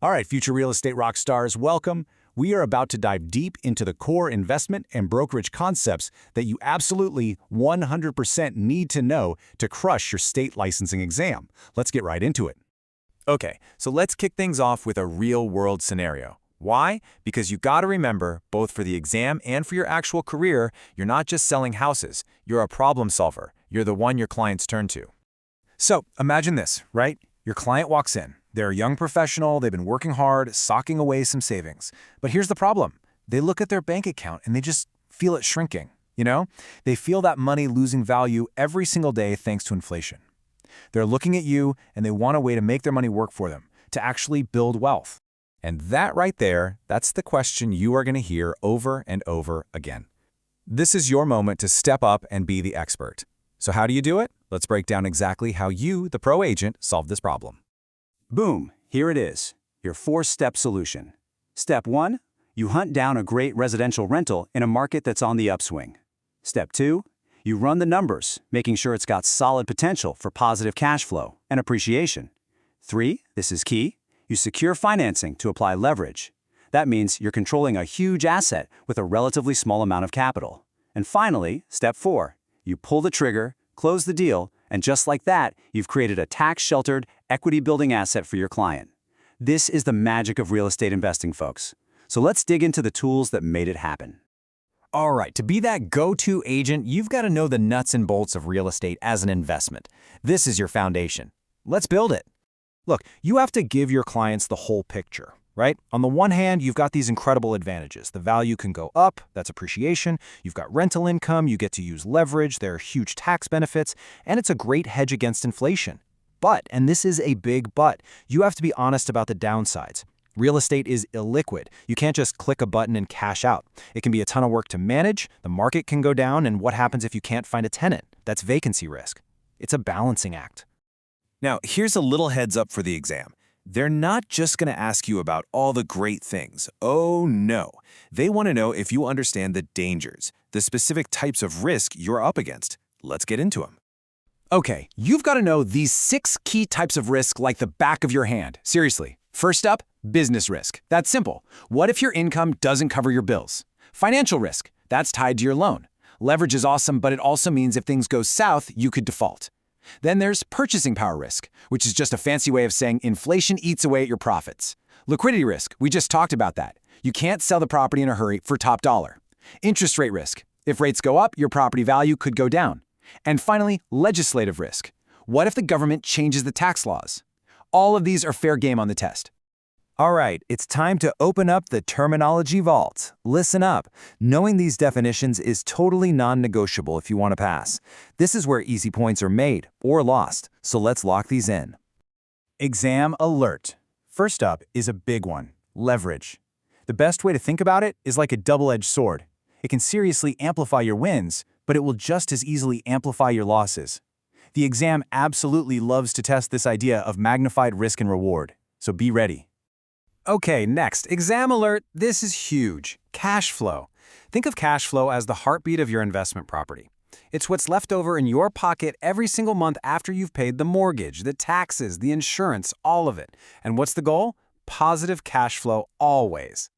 All right, future real estate rock stars, welcome. We are about to dive deep into the core investment and brokerage concepts that you absolutely 100% need to know to crush your state licensing exam. Let's get right into it. Okay, so let's kick things off with a real-world scenario. Why? Because you gotta remember, both for the exam and for your actual career, you're not just selling houses. You're a problem solver. You're the one your clients turn to. So imagine this, right? Your client walks in. They're a young professional, they've been working hard, socking away some savings. But here's the problem. They look at their bank account and they just feel it shrinking, you know? They feel that money losing value every single day thanks to inflation. They're looking at you and they want a way to make their money work for them, to actually build wealth. And that right there, that's the question you are going to hear over and over again. This is your moment to step up and be the expert. So how do you do it? Let's break down exactly how you, the pro agent, solve this problem. Boom, here it is, your 4-step solution. Step 1, you hunt down a great residential rental in a market that's on the upswing. Step 2, you run the numbers, making sure it's got solid potential for positive cash flow and appreciation. 3, this is key, you secure financing to apply leverage. That means you're controlling a huge asset with a relatively small amount of capital. And finally, step 4, you pull the trigger, close the deal, and just like that, you've created a tax-sheltered, equity-building asset for your client. This is the magic of real estate investing, folks. So let's dig into the tools that made it happen. All right, to be that go-to agent, you've got to know the nuts and bolts of real estate as an investment. This is your foundation. Let's build it. Look, you have to give your clients the whole picture, right? On the one hand, you've got these incredible advantages. The value can go up, that's appreciation. You've got rental income, you get to use leverage, there are huge tax benefits, and it's a great hedge against inflation. But, and this is a big but, you have to be honest about the downsides. Real estate is illiquid. You can't just click a button and cash out. It can be a ton of work to manage, the market can go down, and what happens if you can't find a tenant? That's vacancy risk. It's a balancing act. Now, here's a little heads up for the exam. They're not just going to ask you about all the great things. Oh, no. They want to know if you understand the dangers, the specific types of risk you're up against. Let's get into them. Okay, you've got to know these 6 key types of risk like the back of your hand. Seriously. First up, business risk. That's simple. What if your income doesn't cover your bills? Financial risk. That's tied to your loan. Leverage is awesome, but it also means if things go south, you could default. Then there's purchasing power risk, which is just a fancy way of saying inflation eats away at your profits. Liquidity risk, we just talked about that. You can't sell the property in a hurry for top dollar. Interest rate risk, if rates go up, your property value could go down. And finally, legislative risk. What if the government changes the tax laws? All of these are fair game on the test. All right, it's time to open up the terminology vault. Listen up. Knowing these definitions is totally non-negotiable if you want to pass. This is where easy points are made or lost, so let's lock these in. Exam alert. First up is a big one, leverage. The best way to think about it is like a double-edged sword. It can seriously amplify your wins, but it will just as easily amplify your losses. The exam absolutely loves to test this idea of magnified risk and reward, so be ready. Okay, next, exam alert. This is huge. Cash flow. Think of cash flow as the heartbeat of your investment property. It's what's left over in your pocket every single month after you've paid the mortgage, the taxes, the insurance, all of it. And what's the goal? Positive cash flow always.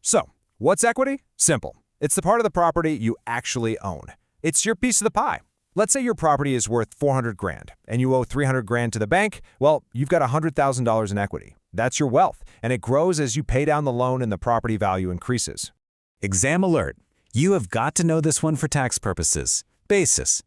So, what's equity? Simple. It's the part of the property you actually own. It's your piece of the pie. Let's say your property is worth $400,000 and you owe $300,000 to the bank. Well, you've got $100,000 in equity. That's your wealth, and it grows as you pay down the loan and the property value increases. Exam alert. You have got to know this one for tax purposes. Basis.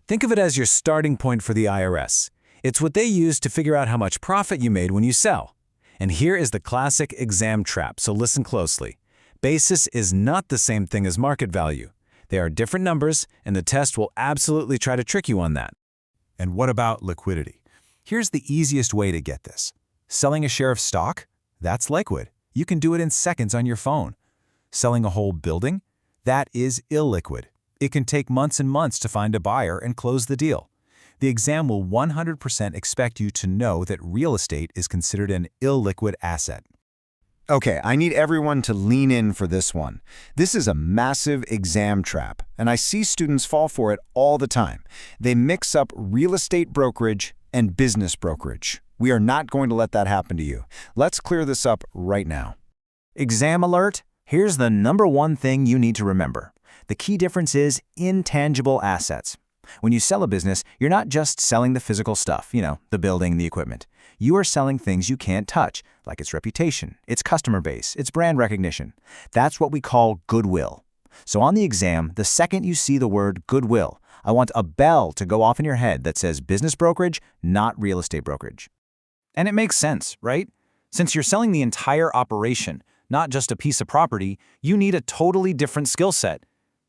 Think of it as your starting point for the IRS. It's what they use to figure out how much profit you made when you sell. And here is the classic exam trap, so listen closely. Basis is not the same thing as market value. They are different numbers, and the test will absolutely try to trick you on that. And what about liquidity? Here's the easiest way to get this. Selling a share of stock? That's liquid. You can do it in seconds on your phone. Selling a whole building? That is illiquid. It can take months and months to find a buyer and close the deal. The exam will 100% expect you to know that real estate is considered an illiquid asset. Okay, I need everyone to lean in for this one. This is a massive exam trap, and I see students fall for it all the time. They mix up real estate brokerage and business brokerage. We are not going to let that happen to you. Let's clear this up right now. Exam alert! Here's the #1 thing you need to remember. The key difference is intangible assets. When you sell a business, you're not just selling the physical stuff, the building, the equipment. You are selling things you can't touch, like its reputation, its customer base, its brand recognition. That's what we call goodwill. So on the exam, the second you see the word goodwill, I want a bell to go off in your head that says business brokerage, not real estate brokerage. And it makes sense, right? Since you're selling the entire operation, not just a piece of property, you need a totally different skill set.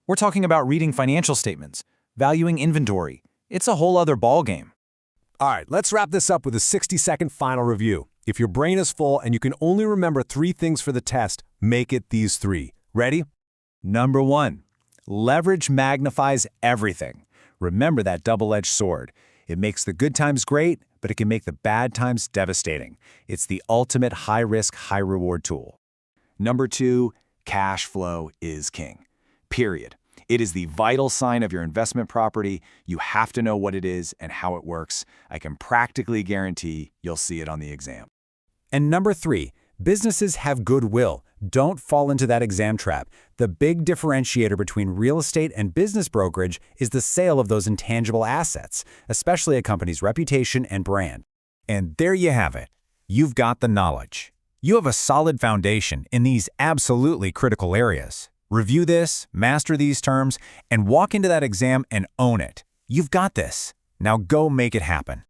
We're talking about reading financial statements, valuing inventory. It's a whole other ballgame. All right, let's wrap this up with a 60-second final review. If your brain is full and you can only remember 3 things for the test, make it these 3. Ready? #1, leverage magnifies everything. Remember that double-edged sword. It makes the good times great, but it can make the bad times devastating. It's the ultimate high-risk, high-reward tool. #2, cash flow is king. Period. It is the vital sign of your investment property. You have to know what it is and how it works. I can practically guarantee you'll see it on the exam. And #3, businesses have goodwill. Don't fall into that exam trap. The big differentiator between real estate and business brokerage is the sale of those intangible assets, especially a company's reputation and brand. And there you have it. You've got the knowledge. You have a solid foundation in these absolutely critical areas. Review this, master these terms, and walk into that exam and own it. You've got this. Now go make it happen.